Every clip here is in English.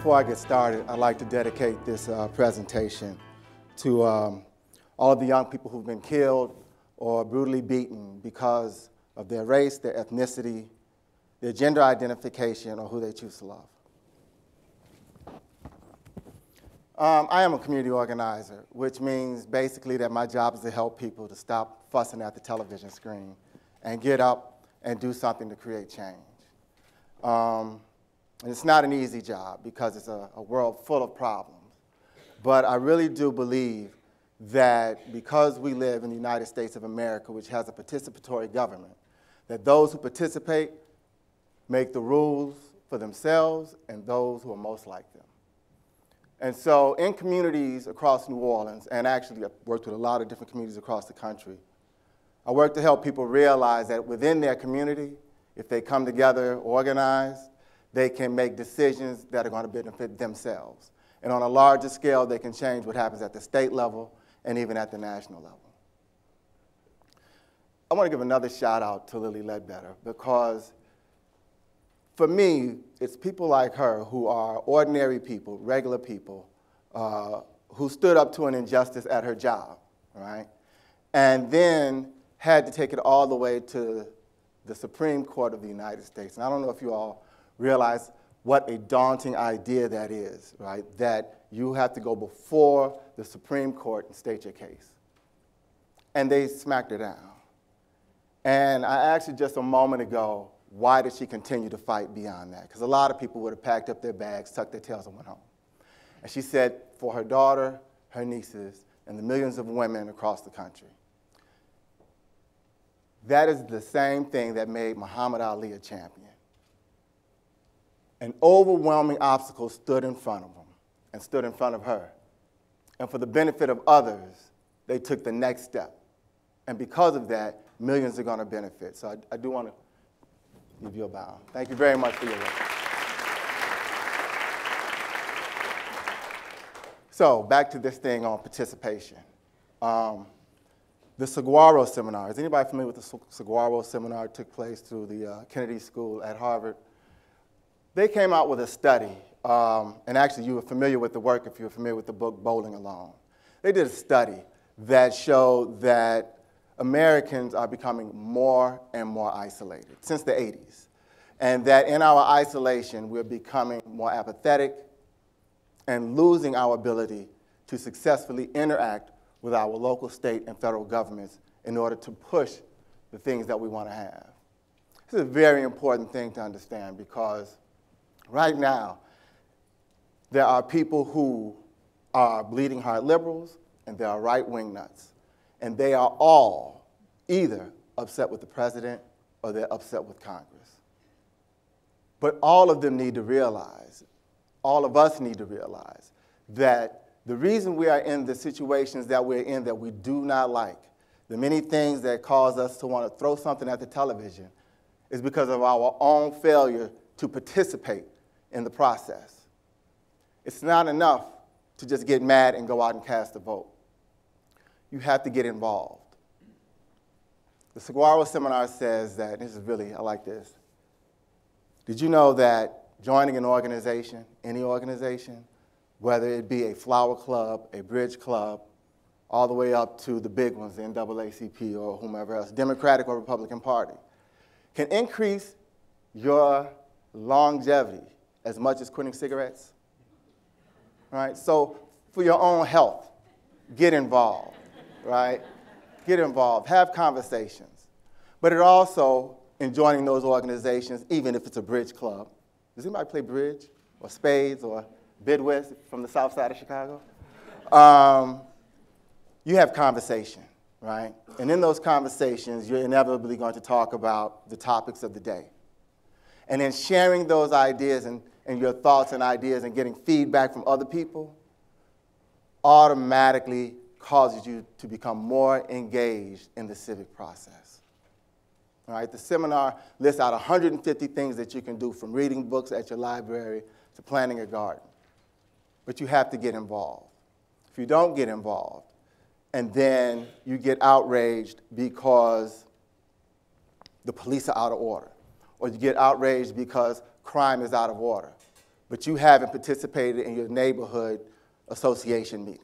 Before I get started, I'd like to dedicate this presentation to all of the young people who've been killed or brutally beaten because of their race, their ethnicity, their gender identification, or who they choose to love. I am a community organizer, which means basically that my job is to help people to stop fussing at the television screen and get up and do something to create change. And it's not an easy job because it's a world full of problems. But I really do believe that because we live in the United States of America, which has a participatory government, that those who participate make the rules for themselves and those who are most like them. And so in communities across New Orleans, and actually I've worked with a lot of different communities across the country, I work to help people realize that within their community, if they come together organized, they can make decisions that are going to benefit themselves. And on a larger scale, they can change what happens at the state level and even at the national level. I want to give another shout out to Lily Ledbetter because for me, it's people like her who are ordinary people, regular people, who stood up to an injustice at her job, right? And then had to take it all the way to the Supreme Court of the United States. And I don't know if you all realize what a daunting idea that is, right? That you have to go before the Supreme Court and state your case. And they smacked her down. And I asked her just a moment ago, why did she continue to fight beyond that? Because a lot of people would have packed up their bags, tucked their tails, and went home. And she said, for her daughter, her nieces, and the millions of women across the country. That is the same thing that made Muhammad Ali a champion. An overwhelming obstacle stood in front of him and stood in front of her. And for the benefit of others, they took the next step. And because of that, millions are going to benefit. So I do want to give you a bow. Thank you very much for your work. So back to this thing on participation. The Saguaro Seminar. Is anybody familiar with the Saguaro Seminar? It took place through the Kennedy School at Harvard. They came out with a study, and actually you were familiar with the work if you were familiar with the book Bowling Alone. They did a study that showed that Americans are becoming more and more isolated since the 80s, and that in our isolation we're becoming more apathetic and losing our ability to successfully interact with our local, state, and federal governments in order to push the things that we want to have. This is a very important thing to understand because right now, there are people who are bleeding heart liberals and there are right-wing nuts. And they are all either upset with the president or they're upset with Congress. But all of them need to realize, all of us need to realize, that the reason we are in the situations that we're in that we do not like, the many things that cause us to want to throw something at the television, is because of our own failure to participate in the process. It's not enough to just get mad and go out and cast a vote. You have to get involved. The Saguaro Seminar says that, this is really, I like this. Did you know that joining an organization, any organization, whether it be a flower club, a bridge club, all the way up to the big ones, the NAACP or whomever else, Democratic or Republican Party, can increase your longevity as much as quitting cigarettes? Right? So for your own health, get involved, right? Get involved, have conversations. But it also, in joining those organizations, even if it's a bridge club, does anybody play bridge or spades or bidwest from the south side of Chicago? You have conversation, right? And in those conversations, you're inevitably going to talk about the topics of the day. And in sharing those ideas and your thoughts and ideas and getting feedback from other people automatically causes you to become more engaged in the civic process. All right? The seminar lists out 150 things that you can do, from reading books at your library to planting a garden. But you have to get involved. If you don't get involved, and then you get outraged because the police are out of order, or you get outraged because crime is out of order, but you haven't participated in your neighborhood association meeting,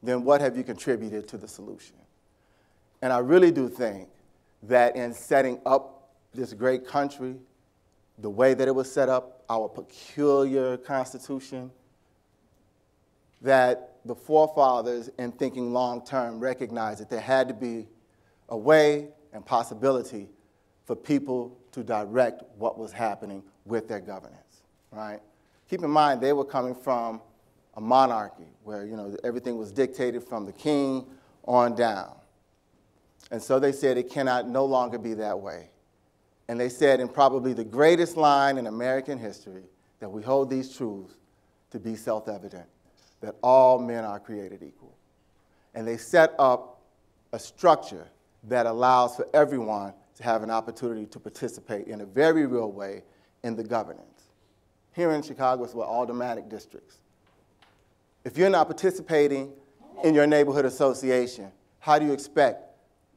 then what have you contributed to the solution? And I really do think that in setting up this great country, the way that it was set up, our peculiar Constitution, that the forefathers, in thinking long-term, recognized that there had to be a way and possibility for people to direct what was happening with their governance, right? Keep in mind, they were coming from a monarchy where, everything was dictated from the king on down. And so they said it cannot no longer be that way. And they said in probably the greatest line in American history that we hold these truths to be self-evident, that all men are created equal. And they set up a structure that allows for everyone to have an opportunity to participate in a very real way in the governance. Here in Chicago, it's what aldermanic districts. If you're not participating in your neighborhood association, how do you expect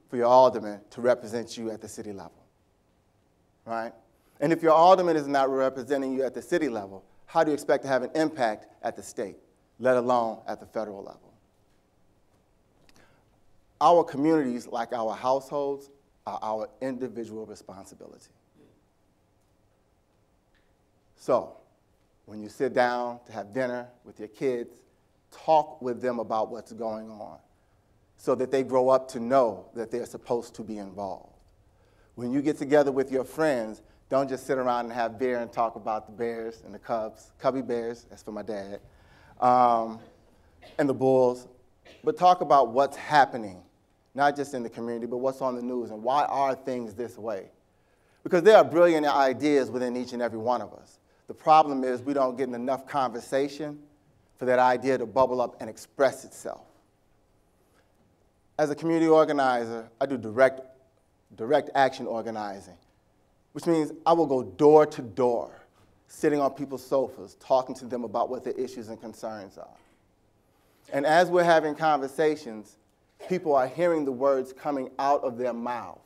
for your alderman to represent you at the city level, right? And if your alderman is not representing you at the city level, how do you expect to have an impact at the state, let alone at the federal level? Our communities, like our households, are our individual responsibility. So, when you sit down to have dinner with your kids, talk with them about what's going on so that they grow up to know that they're supposed to be involved. When you get together with your friends, don't just sit around and have beer and talk about the Bears and the Cubs, Cubby Bears, that's for my dad, and the Bulls, but talk about what's happening, not just in the community, but what's on the news and why are things this way. Because there are brilliant ideas within each and every one of us. The problem is we don't get enough conversation for that idea to bubble up and express itself. As a community organizer, I do direct action organizing, which means I will go door to door, sitting on people's sofas, talking to them about what their issues and concerns are. And as we're having conversations, people are hearing the words coming out of their mouths.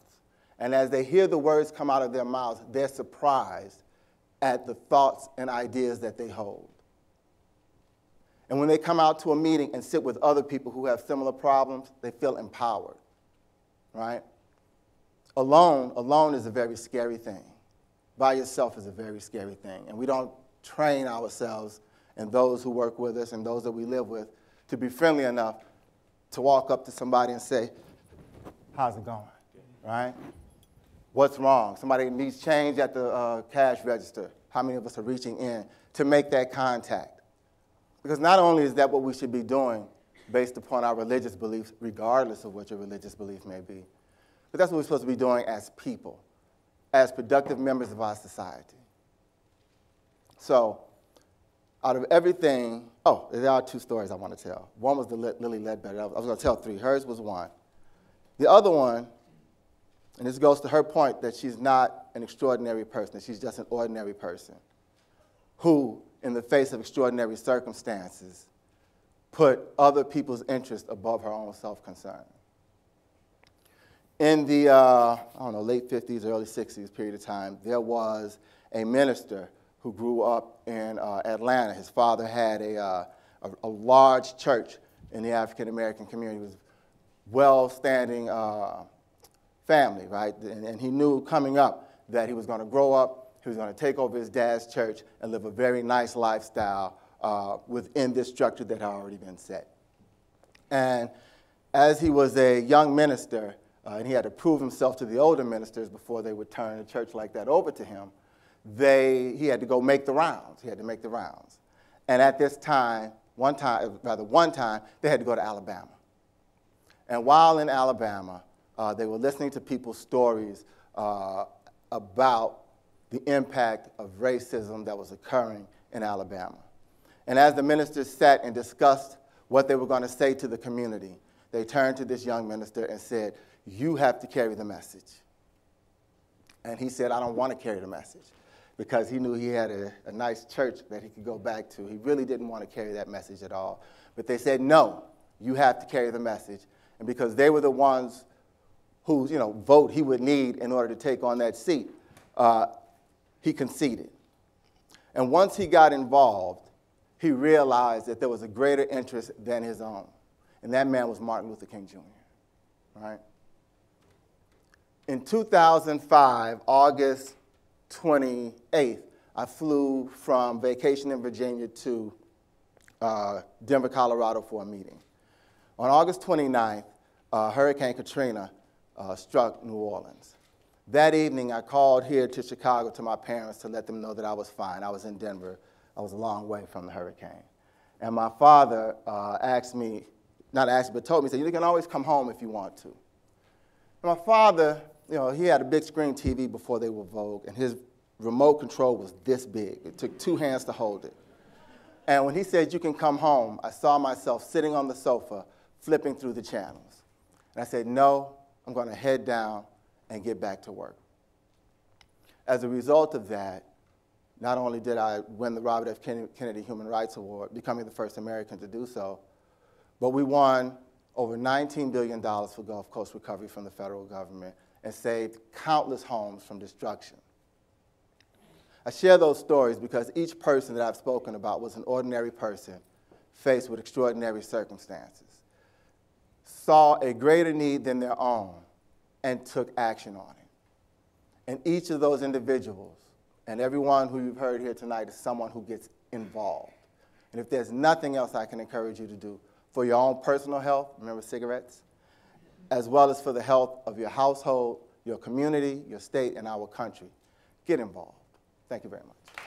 And as they hear the words come out of their mouths, they're surprised at the thoughts and ideas that they hold. And when they come out to a meeting and sit with other people who have similar problems, they feel empowered, right? Alone is a very scary thing. By yourself is a very scary thing. And we don't train ourselves and those who work with us and those that we live with to be friendly enough to walk up to somebody and say, how's it going, right? What's wrong? Somebody needs change at the cash register. How many of us are reaching in to make that contact? Because not only is that what we should be doing based upon our religious beliefs, regardless of what your religious belief may be, but that's what we're supposed to be doing as people, as productive members of our society. So, out of everything, there are two stories I want to tell. One was the Lily Ledbetter. I was going to tell three. Hers was one. The other one, and this goes to her point that she's not an extraordinary person, that she's just an ordinary person who, in the face of extraordinary circumstances, put other people's interests above her own self-concern. In the, late 50s, early 60s period of time, there was a minister who grew up in Atlanta. His father had a large church in the African-American community. It was well-standing family, right? And he knew coming up that he was going to grow up, he was going to take over his dad's church and live a very nice lifestyle within this structure that had already been set. And as he was a young minister, and he had to prove himself to the older ministers before they would turn a church like that over to him, he had to go make the rounds. He had to make the rounds. And at this time, one time, they had to go to Alabama. And while in Alabama, they were listening to people's stories about the impact of racism that was occurring in Alabama. And as the ministers sat and discussed what they were going to say to the community, they turned to this young minister and said, "You have to carry the message." And he said, "I don't want to carry the message," because he knew he had a nice church that he could go back to. He really didn't want to carry that message at all. But they said, "No, you have to carry the message." And because they were the ones whose vote he would need in order to take on that seat, he conceded. And once he got involved, he realized that there was a greater interest than his own. And that man was Martin Luther King Jr., right? In 2005, August 28th, I flew from vacation in Virginia to Denver, Colorado for a meeting. On August 29th, Hurricane Katrina struck New Orleans. That evening, I called here to Chicago to my parents to let them know that I was fine. I was in Denver. I was a long way from the hurricane. And my father asked me, not asked me, but told me, he said, you can always come home if you want to. And my father, you know, he had a big screen TV before they were Vogue, and his remote control was this big. It took 2 hands to hold it. And when he said, you can come home, I saw myself sitting on the sofa, flipping through the channels. And I said, no, I'm going to head down and get back to work. As a result of that, not only did I win the Robert F. Kennedy Human Rights Award, becoming the first American to do so, but we won over $19 billion for Gulf Coast recovery from the federal government and saved countless homes from destruction. I share those stories because each person that I've spoken about was an ordinary person faced with extraordinary circumstances, saw a greater need than their own, and took action on it. And each of those individuals, and everyone who you've heard here tonight, is someone who gets involved. And if there's nothing else I can encourage you to do for your own personal health, remember cigarettes, as well as for the health of your household, your community, your state, and our country, get involved. Thank you very much.